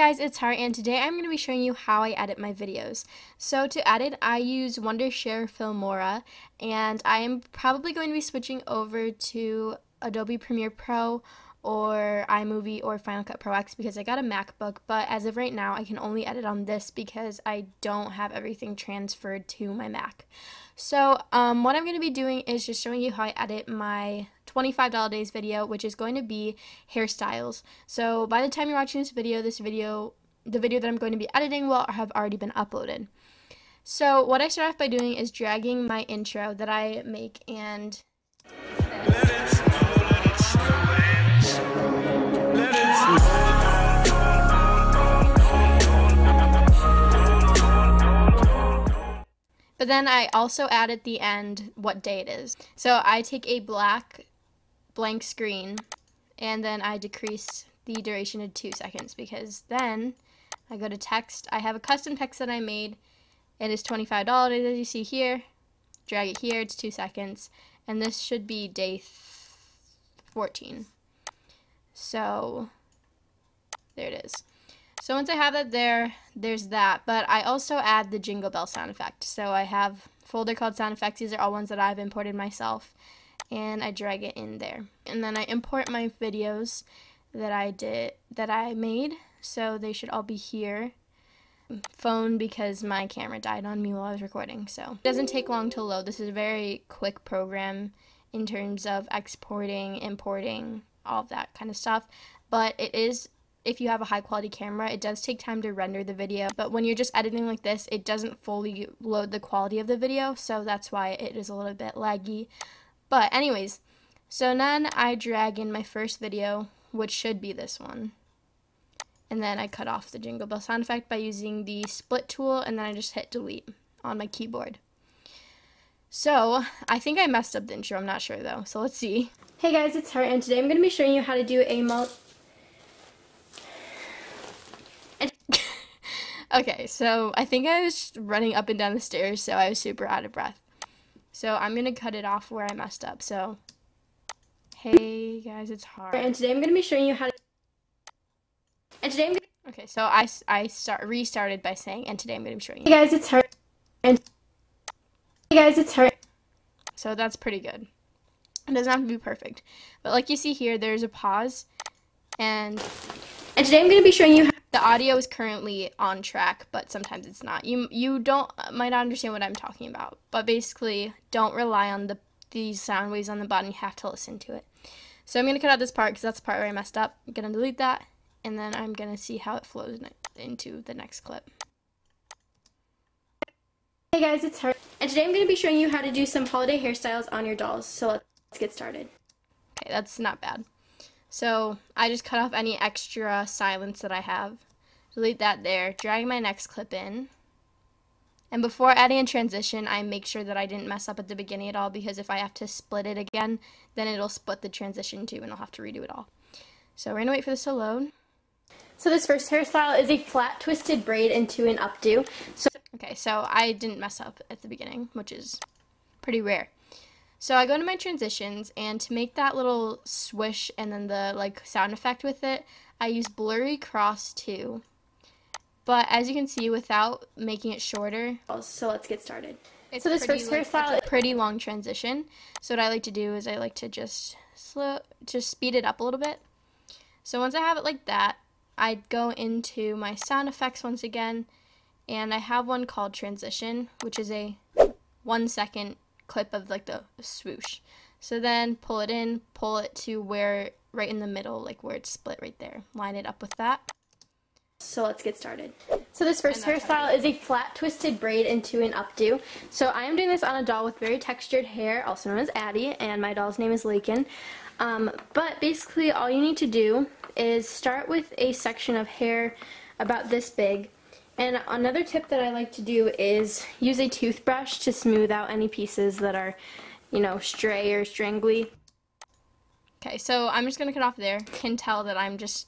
guys, it's Heart, and today I'm going to be showing you how I edit my videos. So to edit, I use Wondershare Filmora, and I am probably going to be switching over to Adobe Premiere Pro or iMovie or Final Cut Pro X because I got a MacBook, but as of right now I can only edit on this because I don't have everything transferred to my Mac. So what I'm going to be doing is just showing you how I edit my $25 days video, which is going to be hairstyles. So by the time you're watching the video that I'm going to be editing will have already been uploaded. So what I start off by doing is dragging my intro that I make and but then I also add at the end what day it is. So I take a blank screen and then I decrease the duration to 2 seconds because then I go to text. I have a custom text that I made. It is $25 as you see here. Drag it here, it's 2 seconds. And this should be day 14. So there it is. So once I have that there's that, but I also add the jingle bell sound effect. So I have a folder called sound effects. These are all ones that I've imported myself, and I drag it in there. And then I import my videos that I made, so they should all be here. Phone because my camera died on me while I was recording, so it doesn't take long to load. This is a very quick program in terms of exporting, importing, all of that kind of stuff, but it is, if you have a high quality camera, it does take time to render the video, but when you're just editing like this, it doesn't fully load the quality of the video, so that's why it is a little bit laggy. But anyways, so then I drag in my first video, which should be this one, and then I cut off the jingle bell sound effect by using the split tool, and then I just hit delete on my keyboard. So I think I messed up the intro, I'm not sure though, so let's see. Hey guys, it's Heart, and today I'm going to be showing you how to do a Okay, so I think I was running up and down the stairs, so I was super out of breath. So I'm going to cut it off where I messed up. So, hey guys, it's Heart, and today I'm going to be showing you how to... Okay, so I restarted by saying, and today I'm going to be showing you... Hey guys, it's Heart, and... Hey guys, it's Heart. So that's pretty good. It doesn't have to be perfect. But like you see here, there's a pause, and today I'm going to be showing you how... The audio is currently on track, but sometimes it's not. You might not understand what I'm talking about, but basically don't rely on these sound waves on the bottom. You have to listen to it. So I'm going to cut out this part because that's the part where I messed up. I'm going to delete that, and then I'm going to see how it flows into the next clip. Hey guys, it's Heart, and today I'm going to be showing you how to do some holiday hairstyles on your dolls. So let's get started. Okay, that's not bad. So I just cut off any extra silence that I have, delete that there, drag my next clip in, and before adding a transition, I make sure that I didn't mess up at the beginning at all, because if I have to split it again, then it'll split the transition too, and I'll have to redo it all. So we're going to wait for this to load. So this first hairstyle is a flat twisted braid into an updo. Okay, so I didn't mess up at the beginning, which is pretty rare. So I go into my transitions, and to make that little swish and then the sound effect with it, I use blurry cross 2. But as you can see, without making it shorter. So let's get started. So this first hairstyle is a pretty long transition. So what I like to do is I like to just speed it up a little bit. So once I have it like that, I go into my sound effects once again, and I have one called transition, which is a 1 second clip of the swoosh. So then pull it in, pull it to where right in the middle, where it's split right there. Line it up with that. So let's get started. So this first hairstyle is a flat twisted braid into an updo. So I am doing this on a doll with very textured hair, also known as Addie, and my doll's name is Lakin. But basically all you need to do is start with a section of hair about this big. And another tip that I like to do is use a toothbrush to smooth out any pieces that are, stray or strangly. Okay, so I'm just going to cut off there. You can tell that I'm just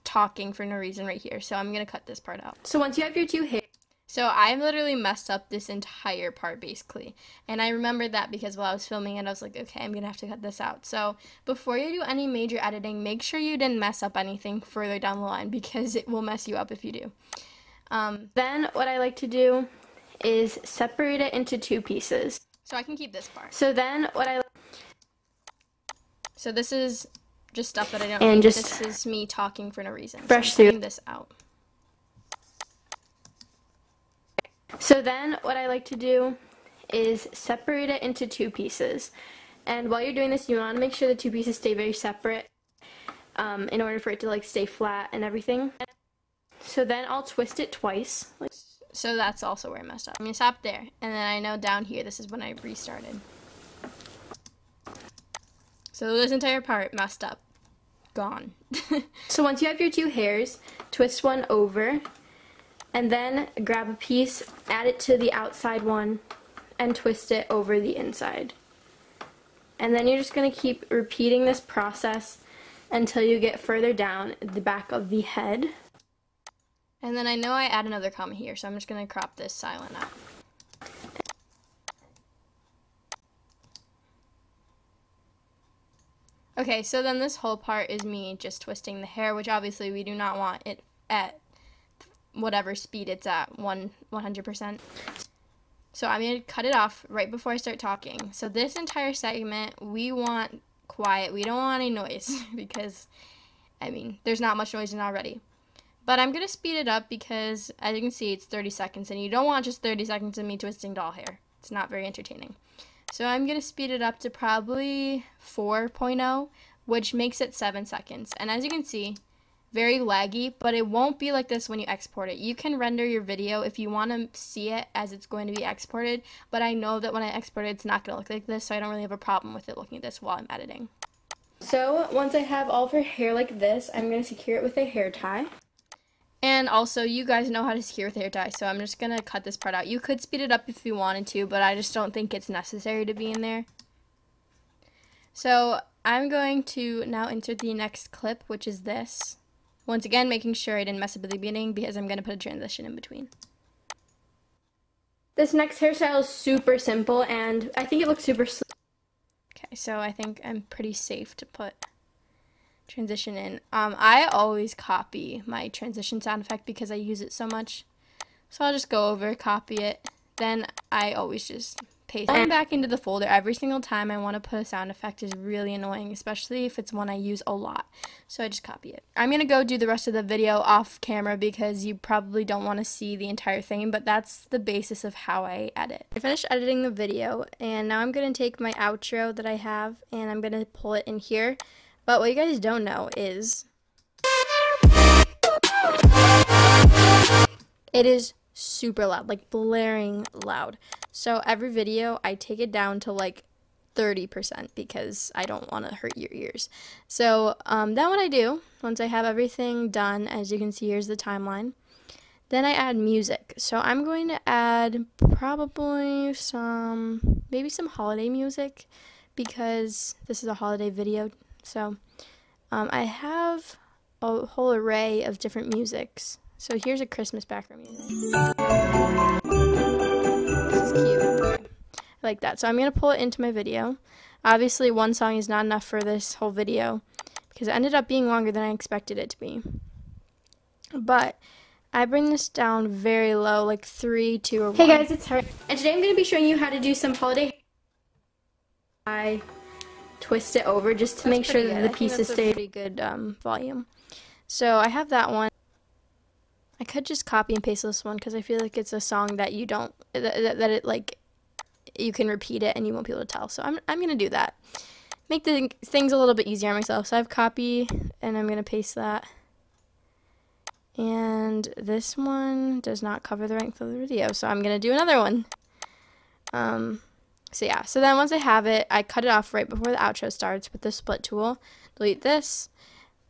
talking for no reason right here, so I'm going to cut this part out. So once you have your two hairs, So I literally messed up this entire part basically. And I remembered that because while I was filming it, I was like, okay, I'm going to have to cut this out. So before you do any major editing, make sure you didn't mess up anything further down the line because it will mess you up if you do. Then what I like to do is separate it into 2 pieces. So I can keep this part. So this is just stuff that I don't need. This is me talking for no reason. Brush through this out. So then what I like to do is separate it into 2 pieces. And while you're doing this, you want to make sure the 2 pieces stay very separate in order for it to like stay flat and everything. So then I'll twist it twice. So that's also where I messed up. I'm going to stop there. And then I know down here, this is when I restarted. So this entire part messed up. Gone. So once you have your 2 hairs, twist one over. And then grab a piece, add it to the outside one, and twist it over the inside. And then you're just going to keep repeating this process until you get further down the back of the head. And then I know I add another comma here, so I'm just going to crop this silent out. Okay, so then this whole part is me just twisting the hair, which obviously we do not want it at whatever speed it's at, 100%. So I'm going to cut it off right before I start talking. So this entire segment, we want quiet. We don't want any noise because, I mean, there's not much noise in already. But I'm going to speed it up because, as you can see, it's 30 seconds, and you don't want just 30 seconds of me twisting doll hair. It's not very entertaining. So I'm going to speed it up to probably 4.0, which makes it 7 seconds. And as you can see, very laggy, but it won't be like this when you export it. You can render your video if you want to see it as it's going to be exported, but I know that when I export it, it's not going to look like this, so I don't really have a problem with it looking at this while I'm editing. So once I have all of her hair like this, I'm going to secure it with a hair tie. And also, you guys know how to secure with a hair tie, so I'm just going to cut this part out. You could speed it up if you wanted to, but I just don't think it's necessary to be in there. So I'm going to now insert the next clip, which is this. Once again, making sure I didn't mess up at the beginning because I'm going to put a transition in between. This next hairstyle is super simple, and I think it looks super sleek. Okay, so I think I'm pretty safe to put transition in. I always copy my transition sound effect because I use it so much. So I'll just go over, copy it, then I always just paste it. Going back into the folder every single time I want to put a sound effect is really annoying, especially if it's one I use a lot. So I just copy it. I'm going to go do the rest of the video off camera because you probably don't want to see the entire thing, but that's the basis of how I edit. I finished editing the video, and now I'm going to take my outro that I have, and I'm going to pull it in here. But what you guys don't know is it is super loud, like blaring loud. So every video I take it down to like 30% because I don't want to hurt your ears. So then what I do, once I have everything done, as you can see, here's the timeline, then I add music. So I'm going to add probably maybe some holiday music because this is a holiday video. So I have a whole array of different musics. So here's a Christmas background music. This is cute. Okay. I like that. So I'm going to pull it into my video. Obviously, one song is not enough for this whole video because it ended up being longer than I expected it to be. But I bring this down very low, like 3, 2, or 1. Hey guys, it's her. And today I'm going to be showing you how to do some holiday. I twist it over just to make sure that the pieces stay pretty good volume. So I have that one. I could just copy and paste this one because I feel like it's a song that you don't that it like you can repeat it and you won't be able to tell. So I'm gonna do that. Make the things a little bit easier on myself. So I have copy and I'm gonna paste that. And this one does not cover the length of the video, so I'm gonna do another one. So yeah, so then once I have it, I cut it off right before the outro starts with the split tool, delete this,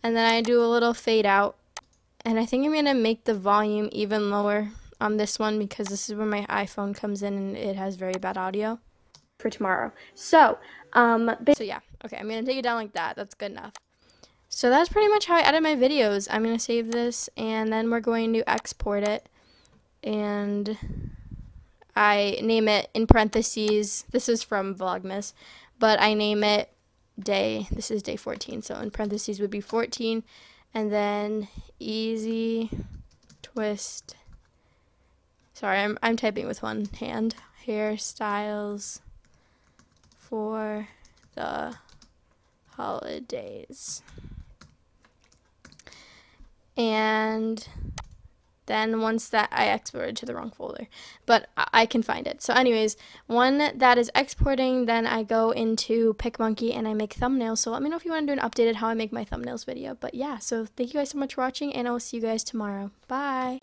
and then I do a little fade out, and I think I'm going to make the volume even lower on this one because this is where my iPhone comes in and it has very bad audio for tomorrow. So yeah, okay, I'm going to take it down like that. That's good enough. So that's pretty much how I edit my videos. I'm going to save this, and then we're going to export it. and I name it in parentheses. This is from Vlogmas, but I name it day. This is day 14, so in parentheses would be 14, and then easy twist. Sorry, I'm typing with one hand. Hairstyles for the holidays. And then once that, I exported to the wrong folder, but I can find it. So anyways, when that is exporting, then I go into PicMonkey and I make thumbnails. So let me know if you want to do an updated how I make my thumbnails video. But yeah, so thank you guys so much for watching, and I will see you guys tomorrow. Bye.